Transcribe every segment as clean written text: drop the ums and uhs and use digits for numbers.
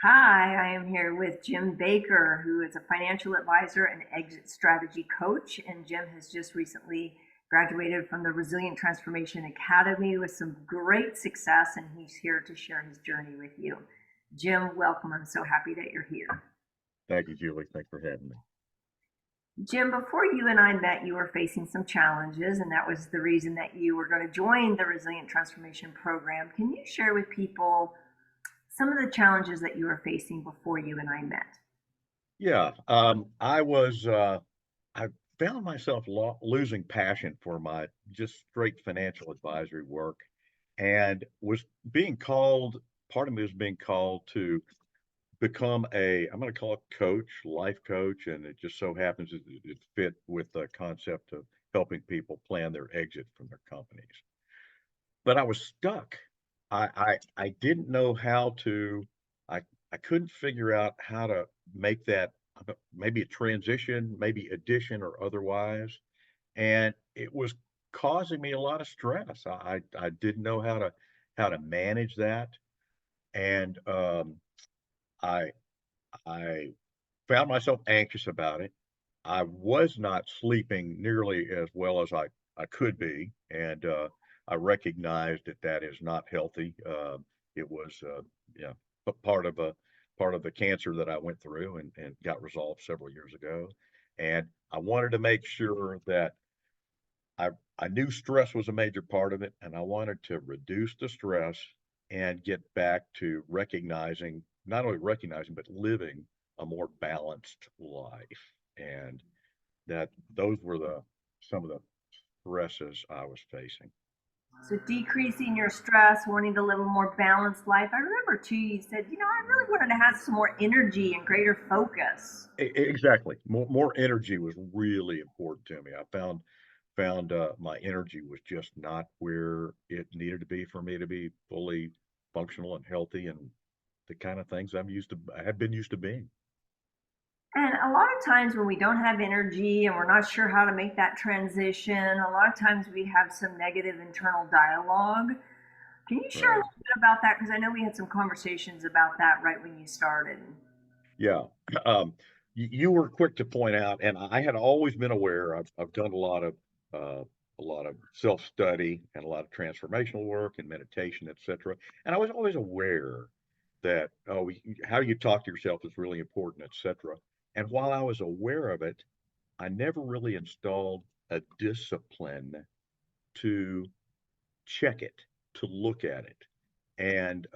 Hi, I am here with Jim Baker, who is a financial advisor and exit strategy coach. And Jim has just recently graduated from the Resilient Transformation Academy with some great success, and he's here to share his journey with you. Jim, welcome. I'm so happy that you're here. Thank you, Julie. Thanks for having me. Jim, before you and I met, you were facing some challenges, and that was the reason that you were going to join the Resilient Transformation Program. Can you share with people some of the challenges that you were facing before you and I met? Yeah, I found myself losing passion for my just straight financial advisory work and was being called, part of me was being called to become I'm going to call it coach, life coach. And it just so happens it fit with the concept of helping people plan their exit from their companies. But I was stuck. I didn't know how to. I I couldn't figure out how to make that maybe a transition, maybe addition or otherwise, and it was causing me a lot of stress. I didn't know how to manage that, and I I found myself anxious about it. I was not sleeping nearly as well as I could be, and I recognized that that is not healthy. It was, yeah, part of the cancer that I went through and got resolved several years ago. And I wanted to make sure that I I knew stress was a major part of it, and I wanted to reduce the stress and get back to recognizing, not only recognizing, but living a more balanced life. And that those were the some of the stresses I was facing. So decreasing your stress, wanting to live a more balanced life. I remember too, you said, I really wanted to have some more energy and greater focus. Exactly. More energy was really important to me. I found my energy was just not where it needed to be for me to be fully functional and healthy and the kind of things I have been used to being. And a lot of times when we don't have energy and we're not sure how to make that transition, a lot of times we have some negative internal dialogue. Can you share a Right. little bit about that? Because I know we had some conversations about that right when you started. Yeah. Um, you were quick to point out, and I had always been aware. I've done uh, a lot of self study and a lot of transformational work and meditation, etc. And I was always aware that how you talk to yourself is really important, etc. And while I was aware of it, I never really installed a discipline to check it, to look at it, and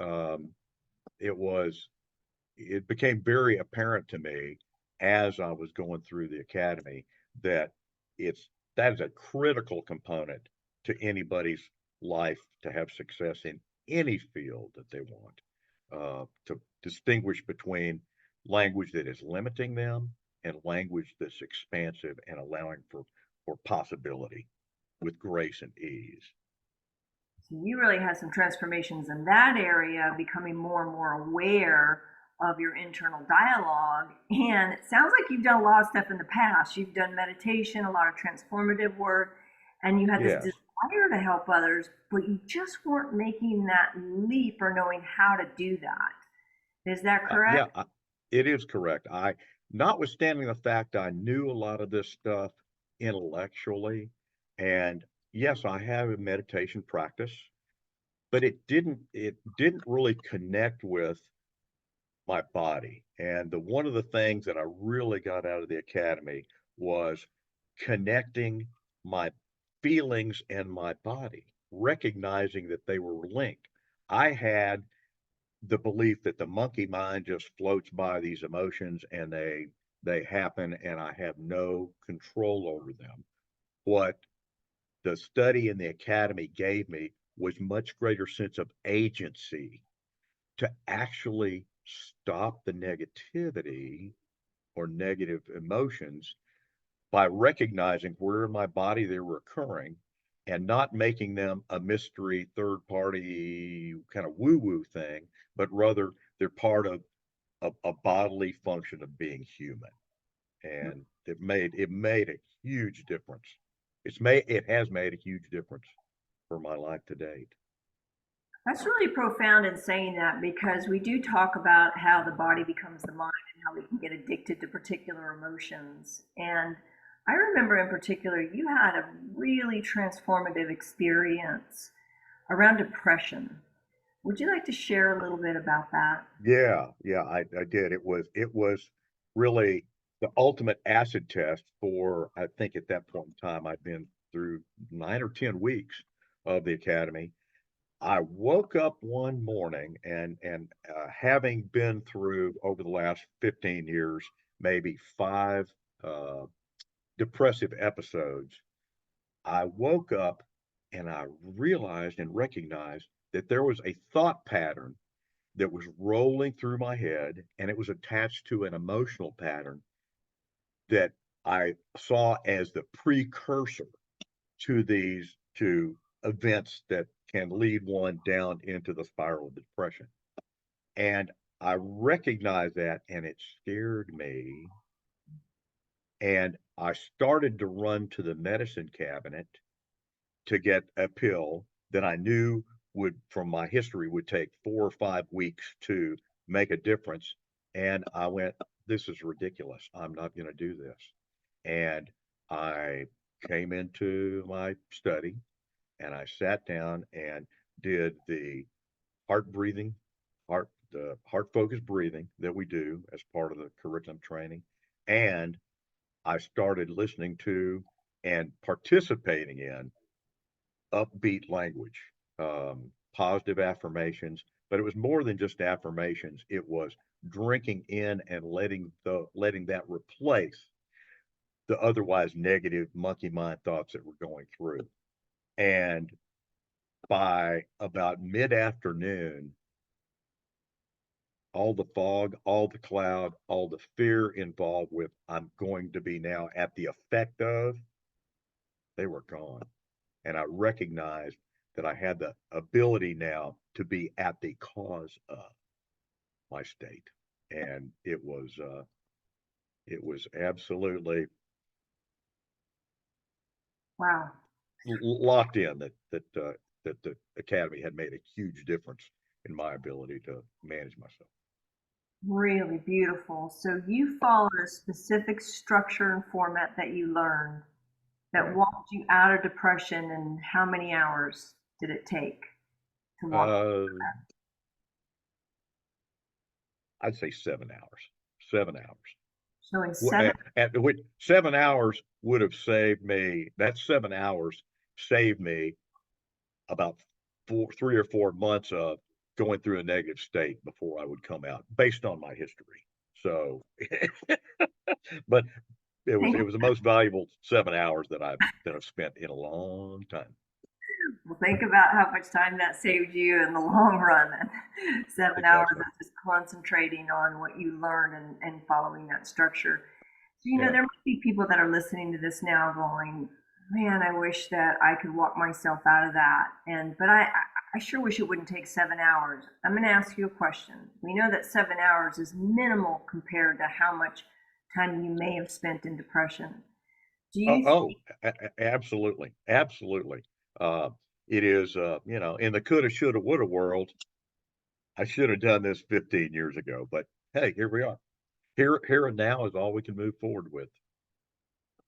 it was it became very apparent to me as I was going through the academy that it's that is a critical component to anybody's life to have success in any field that they want. To distinguish between language that is limiting them and language that's expansive and allowing for possibility with grace and ease. So you really had some transformations in that area, becoming more and more aware of your internal dialogue. And it sounds like you've done a lot of stuff in the past. You've done meditation, a lot of transformative work, and you had this Yes. desire to help others, but you just weren't making that leap or knowing how to do that. Is that Yeah, correct? it is correct. Notwithstanding the fact I knew a lot of this stuff intellectually, and yes, I have a meditation practice, but it didn't really connect with my body. And the one of the things that I really got out of the academy was connecting my feelings and my body, recognizing that they were linked. I had the belief that the monkey mind just floats by these emotions and they happen and I have no control over them. What the study in the academy gave me was much greater sense of agency to actually stop the negativity or negative emotions by recognizing where in my body they were occurring and not making them a mystery third party kind of woo woo thing, but rather they're part of a bodily function of being human. And it made a huge difference. It has made a huge difference for my life to date. That's really profound in saying that because we do talk about how the body becomes the mind and how we can get addicted to particular emotions. And I remember in particular, you had a really transformative experience around depression. Would you like to share a little bit about that? Yeah, I did. It was really the ultimate acid test for, I think at that point in time, I'd been through 9 or 10 weeks of the academy. I woke up one morning and having been through over the last 15 years, maybe five uh, depressive episodes, I woke up and I realized and recognized that there was a thought pattern that was rolling through my head, and it was attached to an emotional pattern that I saw as the precursor to these two events that can lead one down into the spiral of depression. And I recognized that, and it scared me. And I started to run to the medicine cabinet to get a pill that I knew would, from my history, would take 4 or 5 weeks to make a difference. And I went, this is ridiculous. I'm not going to do this. And I came into my study and I sat down and did the heart breathing, the heart focused breathing that we do as part of the curriculum training. And I started listening to and participating in upbeat language, positive affirmations, but it was more than just affirmations. It was drinking in and letting that replace the otherwise negative monkey mind thoughts that were going through. And by about mid-afternoon, all the fog, all the cloud, all the fear involved with I'm going to be now at the effect of, they were gone. And I recognized that I had the ability now to be at the cause of my state, and it was absolutely Wow. locked in that the academy had made a huge difference in my ability to manage myself. Really beautiful. So you followed a specific structure and format that you learned that Right. walked you out of depression, and how many hours did it take to walk? Uh, I'd say 7 hours. 7 hours. So in Well, 7. at which 7 hours would have saved me. That 7 hours saved me about 3 or 4 months of going through a negative state before I would come out, based on my history. So, but it Think, was the most valuable 7 hours that I've spent in a long time. well, think about how much time that saved you in the long run. Then 7 hours Exactly. of just concentrating on what you learned and following that structure. So, you know, Yeah. there might be people that are listening to this now going, man, I wish that I could walk myself out of that. But I sure wish it wouldn't take 7 hours. I'm going to ask you a question. We know that 7 hours is minimal compared to how much time you may have spent in depression. Do Oh, you oh, absolutely, absolutely. Uh, it is, in the coulda, shoulda, woulda world. I should have done this 15 years ago, but hey, here we are. Here and now is all we can move forward with.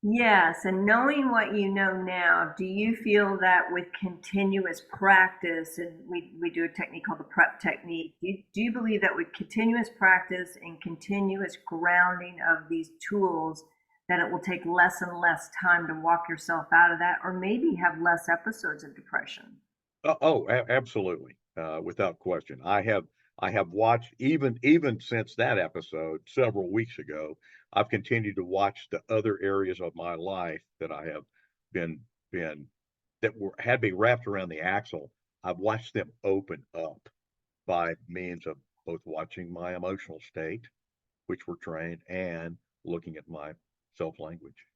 Yes, and knowing what you know now, do you feel that with continuous practice, and we do a technique called the prep technique, do you believe that with continuous practice and continuous grounding of these tools, that it will take less and less time to walk yourself out of that, or maybe have less episodes of depression? Absolutely, without question. I have watched even since that episode several weeks ago. I've continued to watch the other areas of my life that I have been been that were had been wrapped around the axle. I've watched them open up by means of both watching my emotional state, which were trained, and looking at my self language.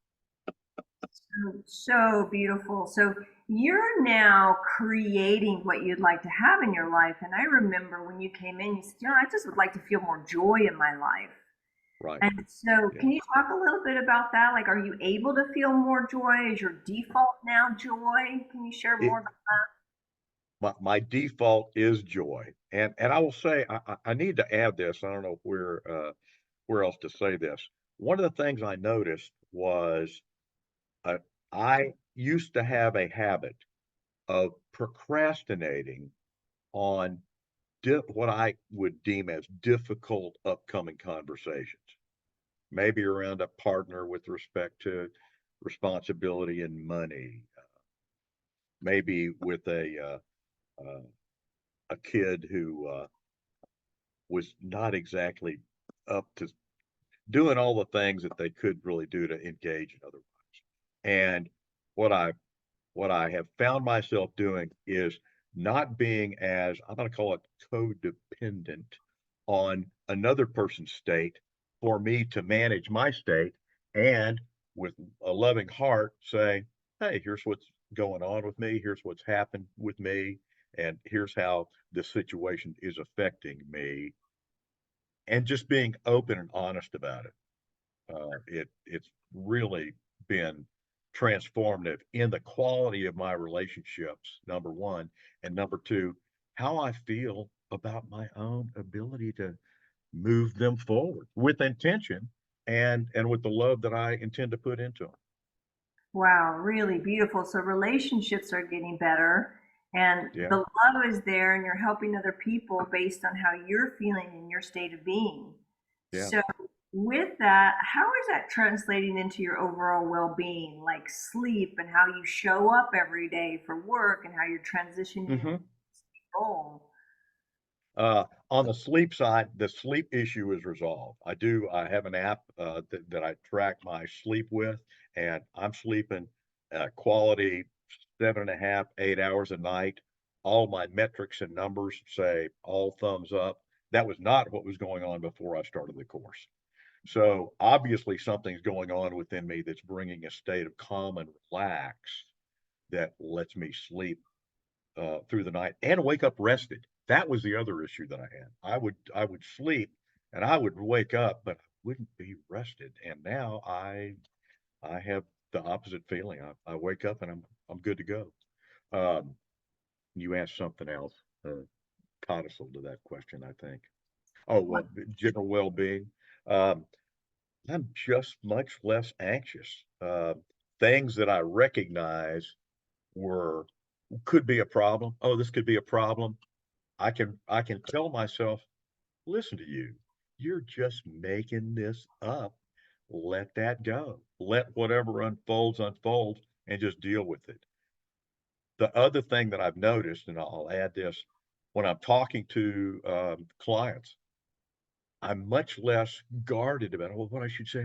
So beautiful. So you're now creating what you'd like to have in your life. And I remember when you came in, you said, I just would like to feel more joy in my life. Right. And so, Yeah. can you talk a little bit about that? Like, are you able to feel more joy? Is your default now joy? Can you share more It about that? my default is joy. And I will say, I need to add this. I don't know where else to say this. One of the things I noticed was, uh, I used to have a habit of procrastinating on what I would deem as difficult upcoming conversations, maybe around a partner with respect to responsibility and money, maybe with a kid who was not exactly up to doing all the things that they could really do to engage in other. And what I what I have found myself doing is not being as, I'm going to call it, codependent on another person's state for me to manage my state, and with a loving heart say, hey, here's what's going on with me, here's what's happened with me, and here's how this situation is affecting me, and just being open and honest about it. It's really been transformative in the quality of my relationships, number one, and number two, how I feel about my own ability to move them forward with intention and with the love that I intend to put into them. Wow, really beautiful. So relationships are getting better and Yeah. the love is there and you're helping other people based on how you're feeling in your state of being. Yeah. So with that, how is that translating into your overall well-being, like sleep and how you show up every day for work and how you're transitioning into Hmm. your goal? On the sleep side, the sleep issue is resolved. I have an app that I track my sleep with, and I'm sleeping quality 7.5, 8 hours a night. All my metrics and numbers say all thumbs up. That was not what was going on before I started the course. So obviously something's going on within me that's bringing a state of calm and relax that lets me sleep through the night and wake up rested. That was the other issue that I had. I would sleep and I would wake up, but I wouldn't be rested. And now I have the opposite feeling. I wake up and I'm good to go. Um, you asked something else, codicil to that question, I think. Oh, What, general well-being. Um, I'm just much less anxious. Things that I recognize were could be a problem. Oh, this could be a problem. I can tell myself, listen to you. You're just making this up. Let that go. Let whatever unfolds unfold and just deal with it. The other thing that I've noticed, and I'll add this, when I'm talking to clients, I'm much less guarded about, well, what I should say,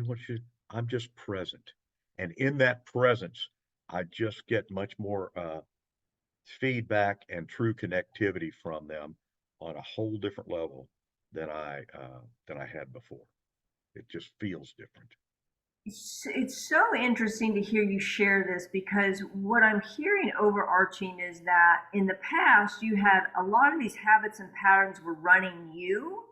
I'm just present. And in that presence, I just get much more feedback and true connectivity from them on a whole different level than I had before. It just feels different. it's so interesting to hear you share this because what I'm hearing overarching is that in the past you had a lot of these habits and patterns were running you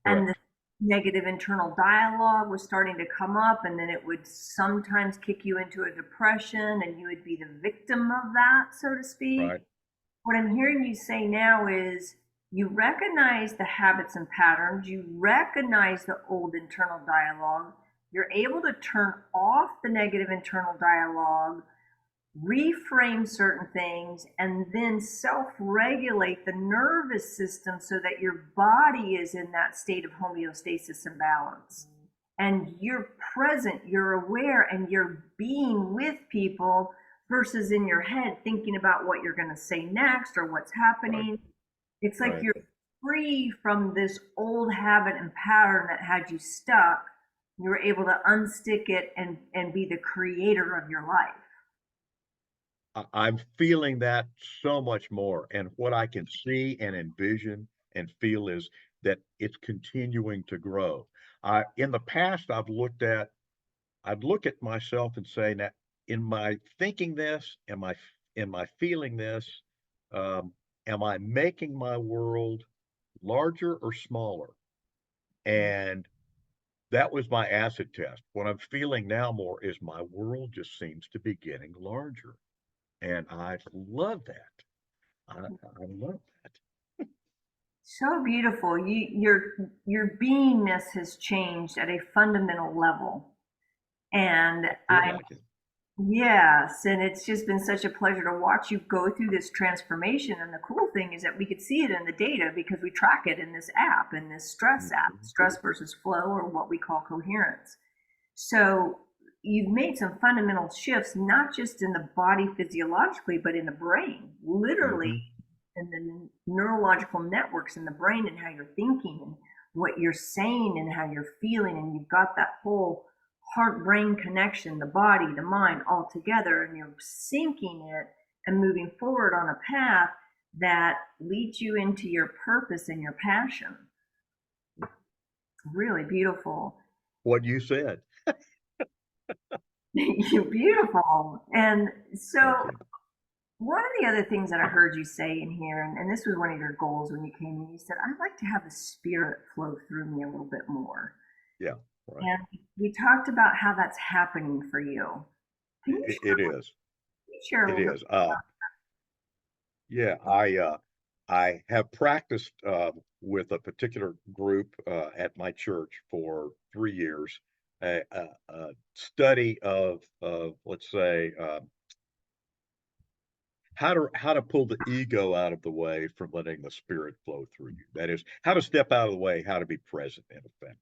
and the Correct. negative internal dialogue was starting to come up and then it would sometimes kick you into a depression and you would be the victim of that, so to speak. Right. What I'm hearing you say now is you recognize the habits and patterns, you recognize the old internal dialogue, you're able to turn off the negative internal dialogue, reframe certain things, and then self regulate the nervous system so that your body is in that state of homeostasis and balance. And you're present, you're aware, and you're being with people versus in your head thinking about what you're going to say next or what's Right. happening. It's like Right. you're free from this old habit and pattern that had you stuck. You were able to unstick it and be the creator of your life. I'm feeling that so much more. And what I can see and envision and feel is that it's continuing to grow. In the past, I'd look at myself and say, now, in my thinking this, am I feeling this? Um, am I making my world larger or smaller? And that was my acid test. What I'm feeling now more is my world just seems to be getting larger. And I love that. I love that. So beautiful. Your beingness has changed at a fundamental level. And Feel I like it. Yes, and it's just been such a pleasure to watch you go through this transformation. And the cool thing is that we could see it in the data because we track it in this app, in this stress app, Mhm. stress versus flow, or what we call coherence. So you've made some fundamental shifts, not just in the body physiologically, but in the brain, literally Mhm. in the neurological networks in the brain and how you're thinking and what you're saying and how you're feeling. And you've got that whole heart brain connection, the body, the mind all together, and you're syncing it and moving forward on a path that leads you into your purpose and your passion. Really beautiful. What you said. You're beautiful. And so, Thank you. one of the other things that I heard you say in here, and this was one of your goals when you came in, you said, I'd like to have the spirit flow through me a little bit more. Yeah, right. And we talked about how that's happening for you. Can you It is. share a It little bit? is. Yeah, I have practiced with a particular group at my church for 3 years. A study of let's say how to pull the ego out of the way from letting the spirit flow through you. That is, how to step out of the way, how to be present in effect.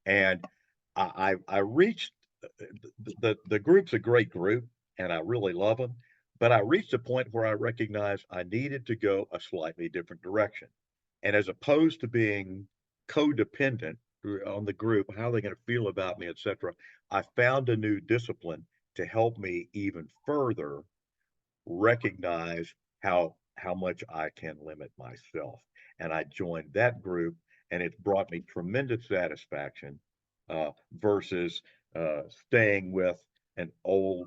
And I reached the group's a great group, and I really love them. But I reached a point where I recognized I needed to go a slightly different direction. And as opposed to being codependent on the group, how are they going to feel about me, etc., I found a new discipline to help me even further recognize how much I can limit myself. And I joined that group, and it's brought me tremendous satisfaction versus staying with an old,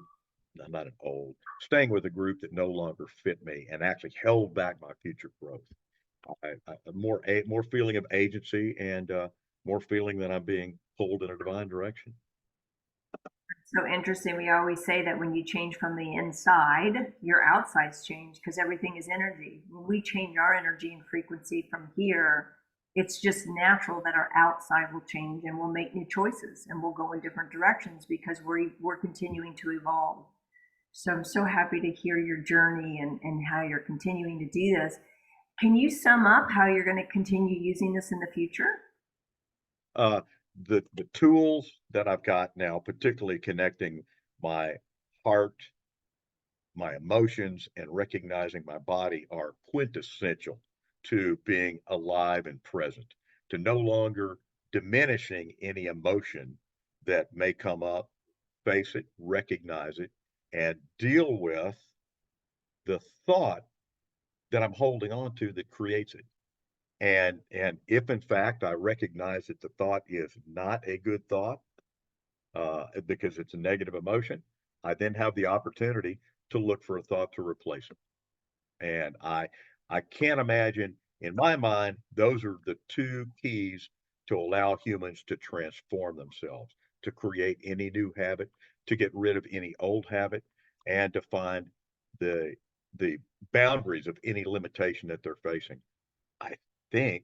no, not an old, staying with a group that no longer fit me and actually held back my future growth. More feeling of agency and more feeling that I'm being pulled in a divine direction. So interesting. We always say that when you change from the inside, your outsides change because everything is energy. When we change our energy and frequency from here, it's just natural that our outside will change and we'll make new choices and we'll go in different directions because we're continuing to evolve. So I'm so happy to hear your journey and how you're continuing to do this. Can you sum up how you're going to continue using this in the future? Uh, the tools that I've got now, particularly connecting my heart, my emotions, and recognizing my body, are quintessential to being alive and present, to no longer diminishing any emotion that may come up, face it, recognize it, and deal with the thought that I'm holding on to that creates it. And if in fact I recognize that the thought is not a good thought, because it's a negative emotion, I then have the opportunity to look for a thought to replace it. And I can't imagine, in my mind, those are the two keys to allow humans to transform themselves, to create any new habit, to get rid of any old habit, and to find the the boundaries of any limitation that they're facing. I think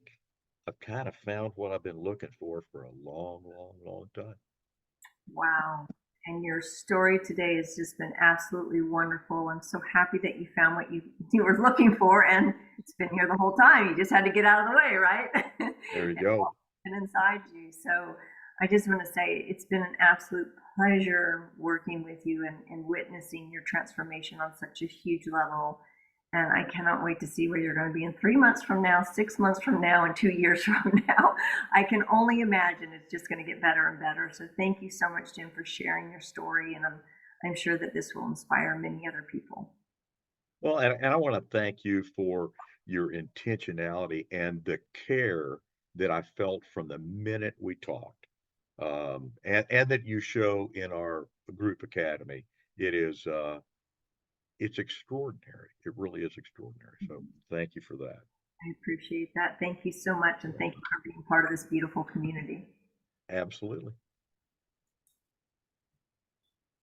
I've kind of found what I've been looking for a long, long, long time. Wow. And your story today has just been absolutely wonderful. I'm so happy that you found what you were looking for, and it's been here the whole time. You just had to get out of the way, right? There you go. And inside you. So I just want to say it's been an absolute pleasure working with you and witnessing your transformation on such a huge level. And I cannot wait to see where you're going to be in 3 months from now, 6 months from now, and 2 years from now. I can only imagine it's just going to get better and better. So thank you so much, Jim, for sharing your story. And I'm sure that this will inspire many other people. Well, and I want to thank you for your intentionality and the care that I felt from the minute we talked, and that you show in our group academy. It is it's extraordinary. It really is extraordinary. So thank you for that. I appreciate that. Thank you so much. And You're thank you welcome. for being part of this beautiful community. Absolutely.